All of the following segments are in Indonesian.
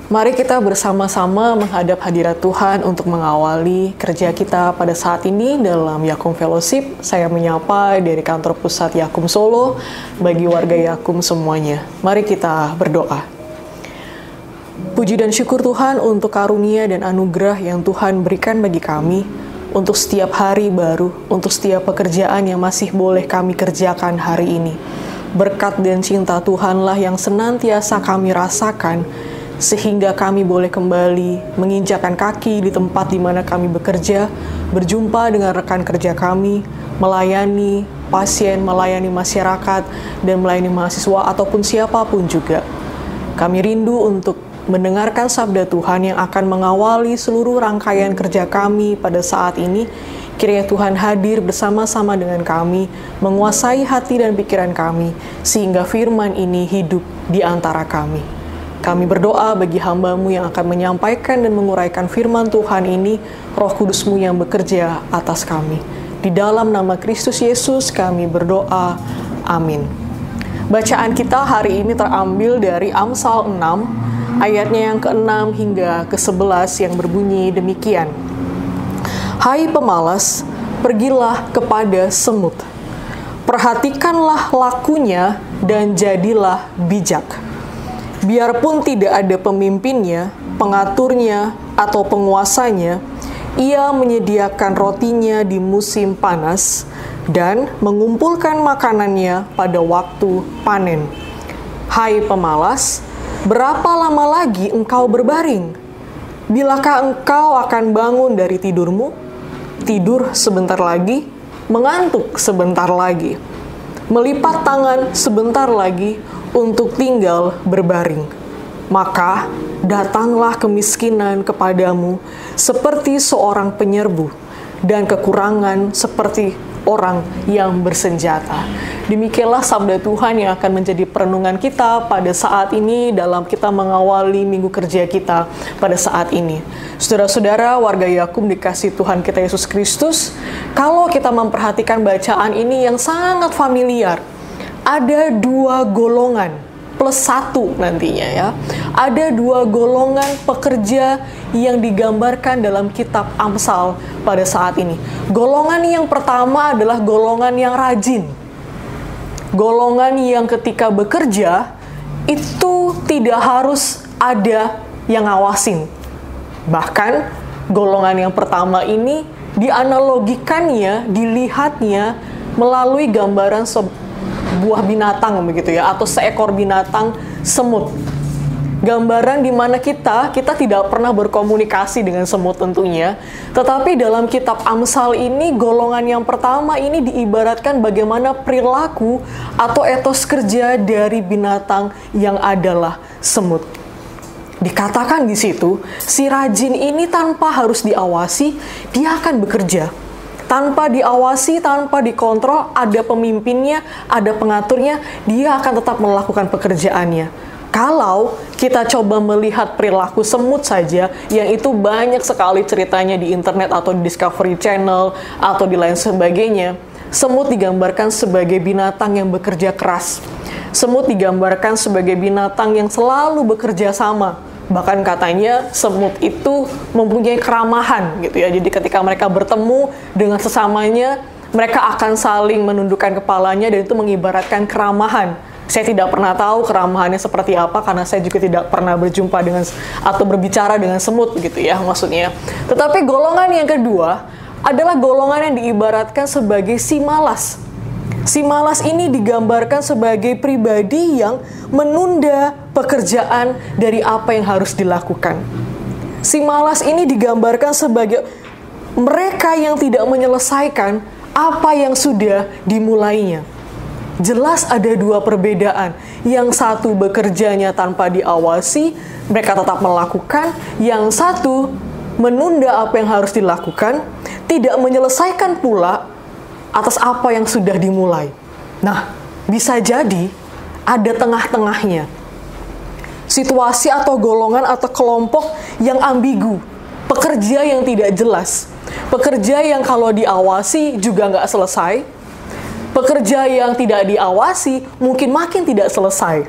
Mari kita bersama-sama menghadap hadirat Tuhan untuk mengawali kerja kita pada saat ini dalam Yakum Fellowship. Saya menyapa dari kantor pusat Yakum Solo bagi warga Yakum semuanya. Mari kita berdoa. Puji dan syukur Tuhan untuk karunia dan anugerah yang Tuhan berikan bagi kami, untuk setiap hari baru, untuk setiap pekerjaan yang masih boleh kami kerjakan hari ini. Berkat dan cinta Tuhanlah yang senantiasa kami rasakan, sehingga kami boleh kembali menginjakkan kaki di tempat di mana kami bekerja, berjumpa dengan rekan kerja kami, melayani pasien, melayani masyarakat, dan melayani mahasiswa ataupun siapapun juga. Kami rindu untuk mendengarkan sabda Tuhan yang akan mengawali seluruh rangkaian kerja kami pada saat ini. Kiranya Tuhan hadir bersama-sama dengan kami, menguasai hati dan pikiran kami, sehingga firman ini hidup di antara kami. Kami berdoa bagi hamba-Mu yang akan menyampaikan dan menguraikan firman Tuhan ini, Roh Kudus-Mu yang bekerja atas kami. Di dalam nama Kristus Yesus kami berdoa, amin. Bacaan kita hari ini terambil dari Amsal 6, ayatnya yang ke-6 hingga ke-11 yang berbunyi demikian. Hai pemalas, pergilah kepada semut. Perhatikanlah lakunya dan jadilah bijak. Biarpun tidak ada pemimpinnya, pengaturnya, atau penguasanya, ia menyediakan rotinya di musim panas dan mengumpulkan makanannya pada waktu panen. Hai pemalas, berapa lama lagi engkau berbaring? Bilakah engkau akan bangun dari tidurmu? Tidur sebentar lagi, mengantuk sebentar lagi, melipat tangan sebentar lagi untuk tinggal berbaring. Maka datanglah kemiskinan kepadamu seperti seorang penyerbu, dan kekurangan seperti orang yang bersenjata. Demikianlah sabda Tuhan yang akan menjadi perenungan kita pada saat ini dalam kita mengawali minggu kerja kita pada saat ini. Saudara-saudara, warga Yakum dikasih Tuhan kita Yesus Kristus, kalau kita memperhatikan bacaan ini yang sangat familiar, ada dua golongan plus satu nantinya ya. Ada dua golongan pekerja yang digambarkan dalam kitab Amsal pada saat ini. Golongan yang pertama adalah golongan yang rajin. Golongan yang ketika bekerja itu tidak harus ada yang ngawasin. Bahkan golongan yang pertama ini dianalogikannya, dilihatnya melalui gambaran buah binatang begitu ya, atau seekor binatang semut. Gambaran di mana kita tidak pernah berkomunikasi dengan semut tentunya, tetapi dalam kitab Amsal ini golongan yang pertama ini diibaratkan bagaimana perilaku atau etos kerja dari binatang yang adalah semut. Dikatakan di situ, si rajin ini tanpa harus diawasi, dia akan bekerja. Tanpa diawasi, tanpa dikontrol, ada pemimpinnya, ada pengaturnya, dia akan tetap melakukan pekerjaannya. Kalau kita coba melihat perilaku semut saja, yang itu banyak sekali ceritanya di internet atau di Discovery Channel atau di lain sebagainya, semut digambarkan sebagai binatang yang bekerja keras. Semut digambarkan sebagai binatang yang selalu bekerja sama. Bahkan katanya semut itu mempunyai keramahan gitu ya. Jadi ketika mereka bertemu dengan sesamanya, mereka akan saling menundukkan kepalanya dan itu mengibaratkan keramahan. Saya tidak pernah tahu keramahannya seperti apa karena saya juga tidak pernah berjumpa dengan atau berbicara dengan semut gitu ya maksudnya. Tetapi golongan yang kedua adalah golongan yang diibaratkan sebagai si malas. Si malas ini digambarkan sebagai pribadi yang menunda pekerjaan dari apa yang harus dilakukan. Si malas ini digambarkan sebagai mereka yang tidak menyelesaikan apa yang sudah dimulainya. Jelas ada dua perbedaan. Yang satu bekerjanya tanpa diawasi, mereka tetap melakukan. Yang satu menunda apa yang harus dilakukan, tidak menyelesaikan pula atas apa yang sudah dimulai. Nah, bisa jadi ada tengah-tengahnya. Situasi atau golongan atau kelompok yang ambigu. Pekerja yang tidak jelas. Pekerja yang kalau diawasi juga nggak selesai. Pekerja yang tidak diawasi mungkin makin tidak selesai.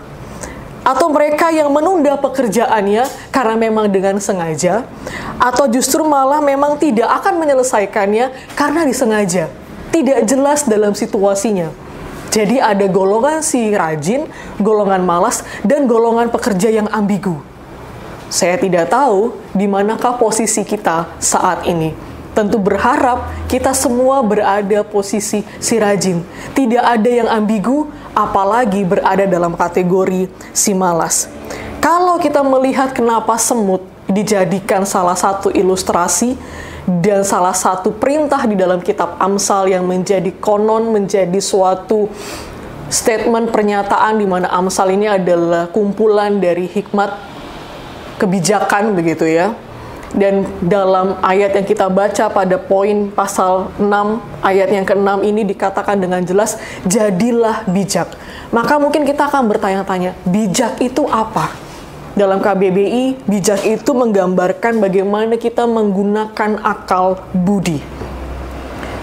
Atau mereka yang menunda pekerjaannya karena memang dengan sengaja, atau justru malah memang tidak akan menyelesaikannya karena disengaja. Tidak jelas dalam situasinya. Jadi ada golongan si rajin, golongan malas, dan golongan pekerja yang ambigu. Saya tidak tahu di manakah posisi kita saat ini. Tentu berharap kita semua berada posisi si rajin. Tidak ada yang ambigu, apalagi berada dalam kategori si malas. Kalau kita melihat kenapa semut dijadikan salah satu ilustrasi dan salah satu perintah di dalam kitab Amsal yang menjadi konon, menjadi suatu statement pernyataan di mana Amsal ini adalah kumpulan dari hikmat kebijakan begitu ya. Dan dalam ayat yang kita baca pada poin pasal 6, ayat yang ke-6 ini dikatakan dengan jelas, jadilah bijak. Maka mungkin kita akan bertanya-tanya, bijak itu apa? Dalam KBBI, bijak itu menggambarkan bagaimana kita menggunakan akal budi.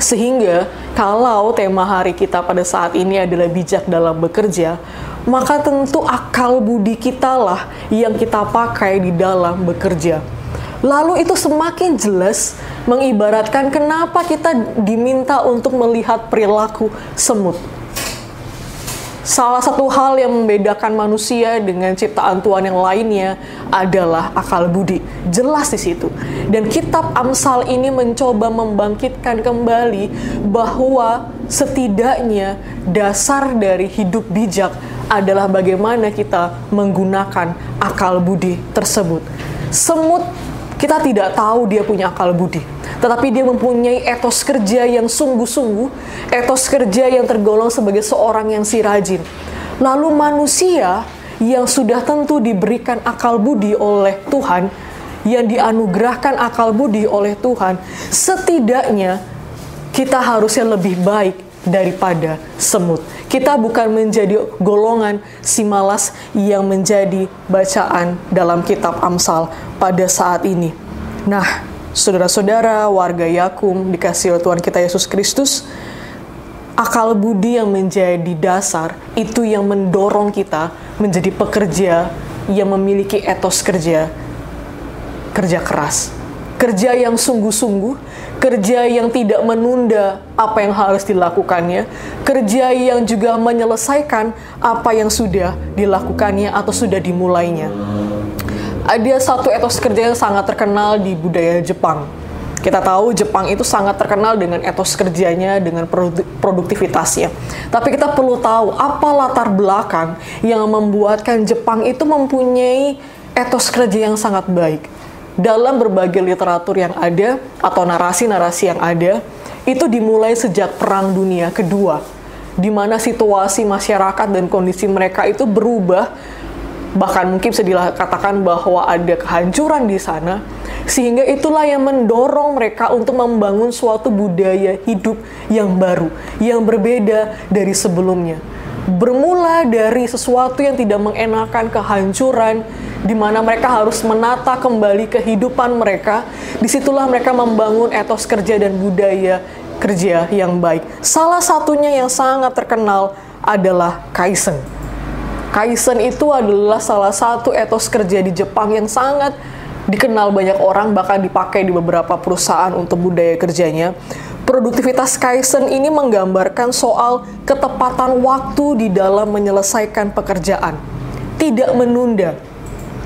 Sehingga kalau tema hari kita pada saat ini adalah bijak dalam bekerja, maka tentu akal budi kita lah yang kita pakai di dalam bekerja. Lalu itu semakin jelas mengibaratkan kenapa kita diminta untuk melihat perilaku semut. Salah satu hal yang membedakan manusia dengan ciptaan Tuhan yang lainnya adalah akal budi. Jelas di situ. Dan kitab Amsal ini mencoba membangkitkan kembali bahwa setidaknya dasar dari hidup bijak adalah bagaimana kita menggunakan akal budi tersebut. Semut, kita tidak tahu dia punya akal budi, tetapi dia mempunyai etos kerja yang sungguh-sungguh, etos kerja yang tergolong sebagai seorang yang si rajin. Lalu manusia yang sudah tentu diberikan akal budi oleh Tuhan, yang dianugerahkan akal budi oleh Tuhan, setidaknya kita harusnya lebih baik daripada semut. Kita bukan menjadi golongan si malas yang menjadi bacaan dalam kitab Amsal pada saat ini. Nah, saudara-saudara, warga Yakum dikasihi oleh Tuhan kita Yesus Kristus, akal budi yang menjadi dasar itu yang mendorong kita menjadi pekerja yang memiliki etos kerja keras, kerja yang sungguh-sungguh, kerja yang tidak menunda apa yang harus dilakukannya, kerja yang juga menyelesaikan apa yang sudah dilakukannya atau sudah dimulainya. Ada satu etos kerja yang sangat terkenal di budaya Jepang. Kita tahu Jepang itu sangat terkenal dengan etos kerjanya, dengan produktivitasnya. Tapi kita perlu tahu apa latar belakang yang membuatkan Jepang itu mempunyai etos kerja yang sangat baik. Dalam berbagai literatur yang ada, atau narasi-narasi yang ada, itu dimulai sejak Perang Dunia Kedua, di mana situasi masyarakat dan kondisi mereka itu berubah, bahkan mungkin bisa dikatakan bahwa ada kehancuran di sana, sehingga itulah yang mendorong mereka untuk membangun suatu budaya hidup yang baru, yang berbeda dari sebelumnya. Bermula dari sesuatu yang tidak mengenakan, kehancuran, di mana mereka harus menata kembali kehidupan mereka. Disitulah mereka membangun etos kerja dan budaya kerja yang baik. Salah satunya yang sangat terkenal adalah Kaizen. Kaizen itu adalah salah satu etos kerja di Jepang yang sangat dikenal banyak orang, bahkan dipakai di beberapa perusahaan untuk budaya kerjanya. Produktivitas Kaizen ini menggambarkan soal ketepatan waktu di dalam menyelesaikan pekerjaan. Tidak menunda.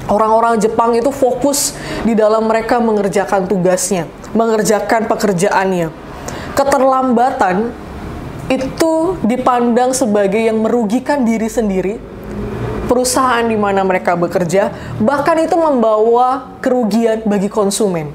Orang-orang Jepang itu fokus di dalam mereka mengerjakan tugasnya, mengerjakan pekerjaannya. Keterlambatan itu dipandang sebagai yang merugikan diri sendiri, perusahaan di mana mereka bekerja, bahkan itu membawa kerugian bagi konsumen.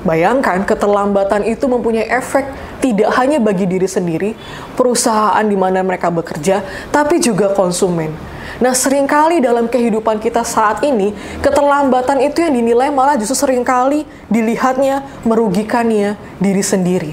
Bayangkan, keterlambatan itu mempunyai efek tidak hanya bagi diri sendiri, perusahaan di mana mereka bekerja, tapi juga konsumen. Nah, seringkali dalam kehidupan kita saat ini, keterlambatan itu yang dinilai malah justru seringkali dilihatnya merugikannya diri sendiri.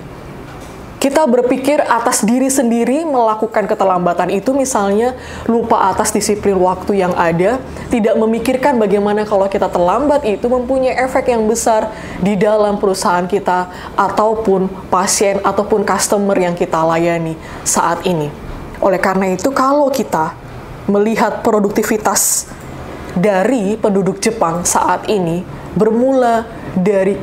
Kita berpikir atas diri sendiri melakukan keterlambatan itu, misalnya lupa atas disiplin waktu yang ada, tidak memikirkan bagaimana kalau kita terlambat itu mempunyai efek yang besar di dalam perusahaan kita, ataupun pasien, ataupun customer yang kita layani saat ini. Oleh karena itu, kalau kita melihat produktivitas dari penduduk Jepang saat ini bermula dari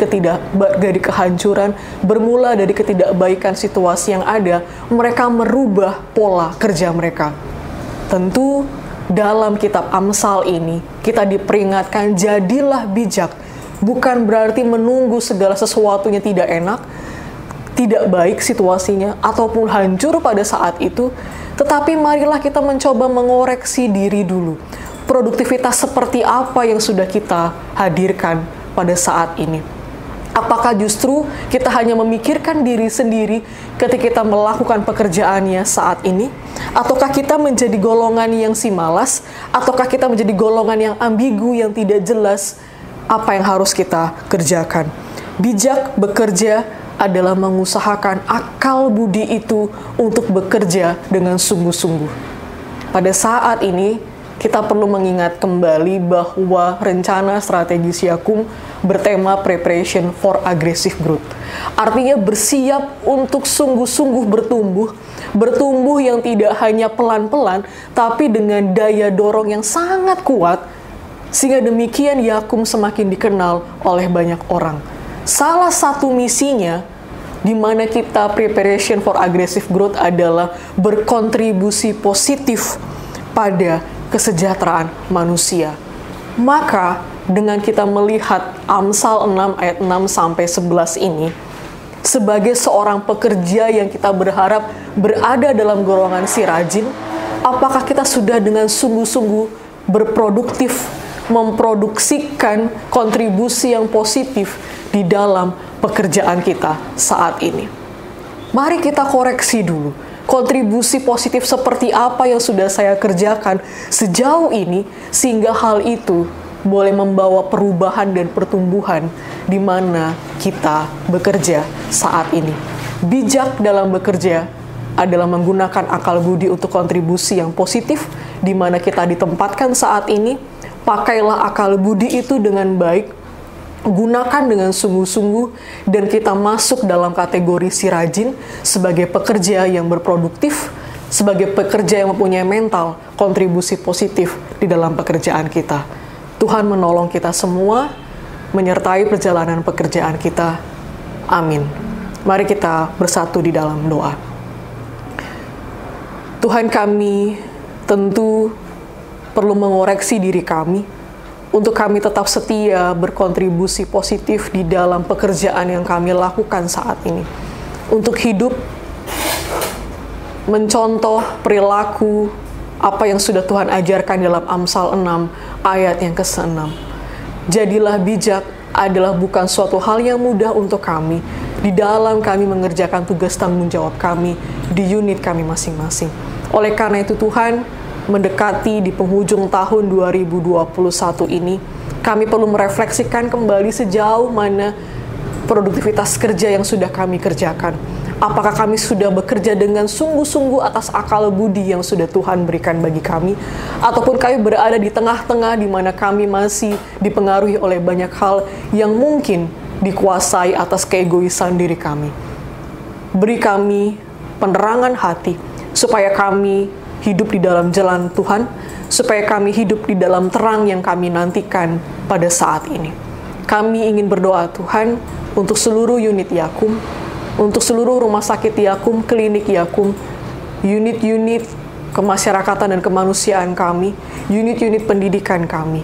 kehancuran, bermula dari ketidakbaikan situasi yang ada, mereka merubah pola kerja mereka. Tentu dalam kitab Amsal ini kita diperingatkan jadilah bijak, bukan berarti menunggu segala sesuatunya tidak enak, tidak baik situasinya, ataupun hancur pada saat itu, tetapi marilah kita mencoba mengoreksi diri dulu. Produktivitas seperti apa yang sudah kita hadirkan pada saat ini? Apakah justru kita hanya memikirkan diri sendiri ketika kita melakukan pekerjaannya saat ini? Ataukah kita menjadi golongan yang si malas? Ataukah kita menjadi golongan yang ambigu, yang tidak jelas apa yang harus kita kerjakan? Bijak bekerja adalah mengusahakan akal budi itu untuk bekerja dengan sungguh-sungguh. Pada saat ini, kita perlu mengingat kembali bahwa rencana strategis Yakum bertema Preparation for Aggressive Growth. Artinya bersiap untuk sungguh-sungguh bertumbuh yang tidak hanya pelan-pelan, tapi dengan daya dorong yang sangat kuat, sehingga demikian Yakum semakin dikenal oleh banyak orang. Salah satu misinya di mana kita Preparation for Aggressive Growth adalah berkontribusi positif pada kesejahteraan manusia. Maka dengan kita melihat Amsal 6 ayat 6 sampai 11 ini, sebagai seorang pekerja yang kita berharap berada dalam golongan si rajin, apakah kita sudah dengan sungguh-sungguh berproduktif, memproduksikan kontribusi yang positif di dalam pekerjaan kita saat ini? Mari kita koreksi dulu. Kontribusi positif seperti apa yang sudah saya kerjakan sejauh ini, sehingga hal itu boleh membawa perubahan dan pertumbuhan di mana kita bekerja saat ini. Bijak dalam bekerja adalah menggunakan akal budi untuk kontribusi yang positif di mana kita ditempatkan saat ini. Pakailah akal budi itu dengan baik, gunakan dengan sungguh-sungguh, dan kita masuk dalam kategori si rajin sebagai pekerja yang berproduktif, sebagai pekerja yang mempunyai mental kontribusi positif di dalam pekerjaan kita. Tuhan menolong kita semua, menyertai perjalanan pekerjaan kita. Amin. Mari kita bersatu di dalam doa. Tuhan, kami tentu perlu mengoreksi diri kami, untuk kami tetap setia berkontribusi positif di dalam pekerjaan yang kami lakukan saat ini. Untuk hidup, mencontoh perilaku apa yang sudah Tuhan ajarkan dalam Amsal 6 ayat yang ke-6. Jadilah bijak adalah bukan suatu hal yang mudah untuk kami di dalam kami mengerjakan tugas tanggung jawab kami di unit kami masing-masing. Oleh karena itu Tuhan, mendekati di penghujung tahun 2021 ini, kami perlu merefleksikan kembali sejauh mana produktivitas kerja yang sudah kami kerjakan. Apakah kami sudah bekerja dengan sungguh-sungguh atas akal budi yang sudah Tuhan berikan bagi kami? Ataupun kami berada di tengah-tengah di mana kami masih dipengaruhi oleh banyak hal yang mungkin dikuasai atas keegoisan diri kami. Beri kami penerangan hati, supaya kami hidup di dalam jalan Tuhan, supaya kami hidup di dalam terang yang kami nantikan pada saat ini. Kami ingin berdoa Tuhan untuk seluruh unit Yakum, untuk seluruh rumah sakit Yakum, klinik Yakum, unit-unit kemasyarakatan dan kemanusiaan kami, unit-unit pendidikan kami.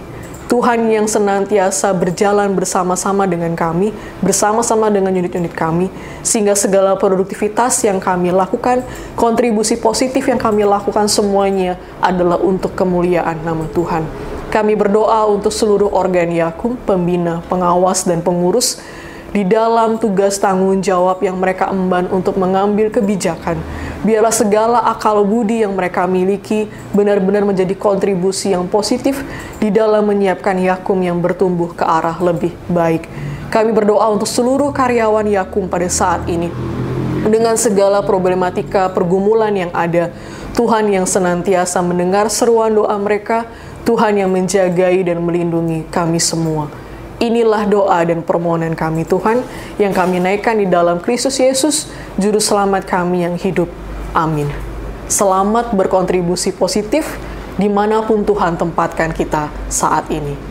Tuhan yang senantiasa berjalan bersama-sama dengan kami, bersama-sama dengan unit-unit kami, sehingga segala produktivitas yang kami lakukan, kontribusi positif yang kami lakukan semuanya adalah untuk kemuliaan nama Tuhan. Kami berdoa untuk seluruh organ Yakum, pembina, pengawas, dan pengurus, di dalam tugas tanggung jawab yang mereka emban untuk mengambil kebijakan. Biarlah segala akal budi yang mereka miliki benar-benar menjadi kontribusi yang positif di dalam menyiapkan Yakum yang bertumbuh ke arah lebih baik. Kami berdoa untuk seluruh karyawan Yakum pada saat ini. Dengan segala problematika pergumulan yang ada, Tuhan yang senantiasa mendengar seruan doa mereka, Tuhan yang menjagai dan melindungi kami semua. Inilah doa dan permohonan kami Tuhan, yang kami naikkan di dalam Kristus Yesus, Juru Selamat kami yang hidup. Amin. Selamat berkontribusi positif dimanapun Tuhan tempatkan kita saat ini.